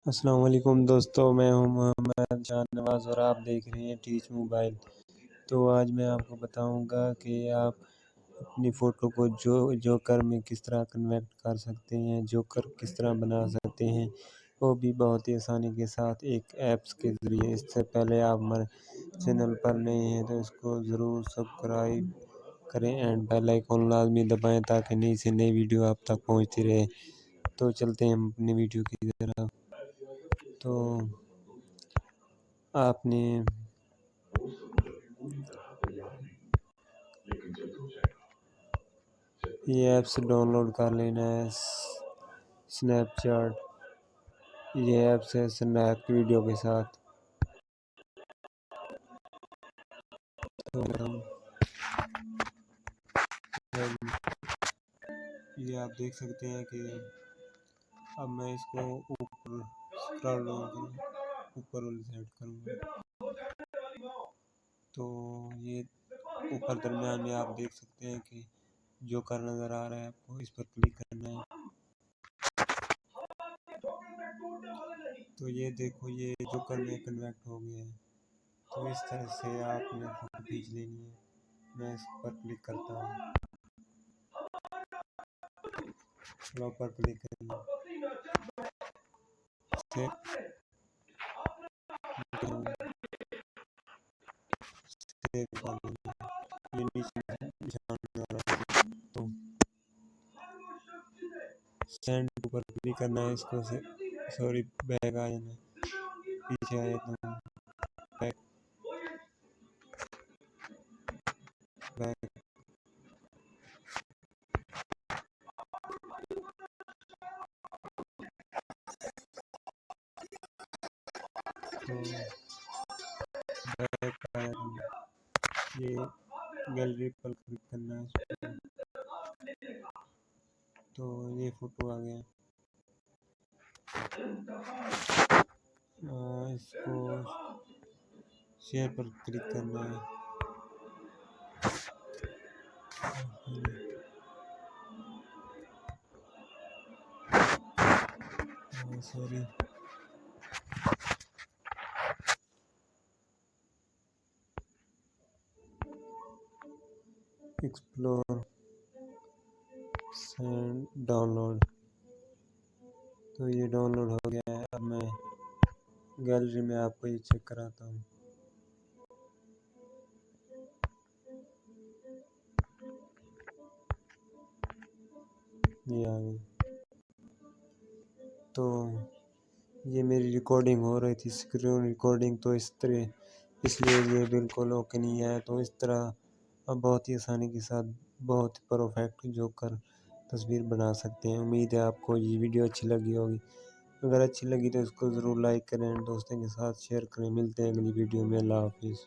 अस्सलाम वालेकुम दोस्तों, मैं हूं मोहम्मद जान नवाज़ और आप देख रहे हैं टीच मोबाइल। तो आज मैं आपको बताऊंगा कि आप अपनी फ़ोटो को जोकर में किस तरह कन्वर्ट कर सकते हैं, जोकर किस तरह बना सकते हैं, वो भी बहुत ही आसानी के साथ एक ऐप्स के ज़रिए। इससे पहले आप हमारे चैनल पर नए हैं तो इसको ज़रूर सब्सक्राइब करें एंड बेल आइकन लाज़मी दबाएं ताकि नई से नई वीडियो आप तक पहुंचती रहे। तो चलते हैं हम अपनी वीडियो की तरफ। तो आपने ये ऐप्स डाउनलोड कर लेना है। स्नैपचैट ये ऐप्स है स्नैप वीडियो के साथ। तो ये आप देख सकते हैं कि अब मैं इसको ऊपर स्क्रॉल डाउन करूँ, ऊपर वाली साइड करूँगा तो ये ऊपर दरमियान में आप देख सकते हैं कि जोकर नज़र आ रहा है। आपको इस पर क्लिक करना है। तो ये देखो, ये जोकर में कन्वर्ट हो गया है। तो इस तरह से आपने फोटो खींच लेनी है। मैं इस पर क्लिक करता हूँ, पर क्लिक करेंगे ये नीचे तो सेंड ऊपर क्लिक करना है। इसको से सॉरी बैक आ जाना, पीछे आए तो बैक बैक। तो बैक आया तो ये गैलरी पर क्लिक करना है। तो ये फोटो आ गया। इसको शेयर पर क्लिक करना है। Sorry explore and download. तो ये डाउनलोड हो गया है। अब मैं गैलरी में आपको ये चेक कराता हूँ। ये आ गई। तो ये मेरी रिकॉर्डिंग हो रही थी, स्क्रीन रिकॉर्डिंग, तो इस तरह इसलिए ये बिल्कुल ओके नहीं है। तो इस तरह अब बहुत ही आसानी के साथ बहुत परफेक्ट जोकर तस्वीर बना सकते हैं। उम्मीद है आपको ये वीडियो अच्छी लगी होगी। अगर अच्छी लगी तो इसको ज़रूर लाइक करें, दोस्तों के साथ शेयर करें। मिलते हैं अगली वीडियो में। अल्लाह हाफिज़।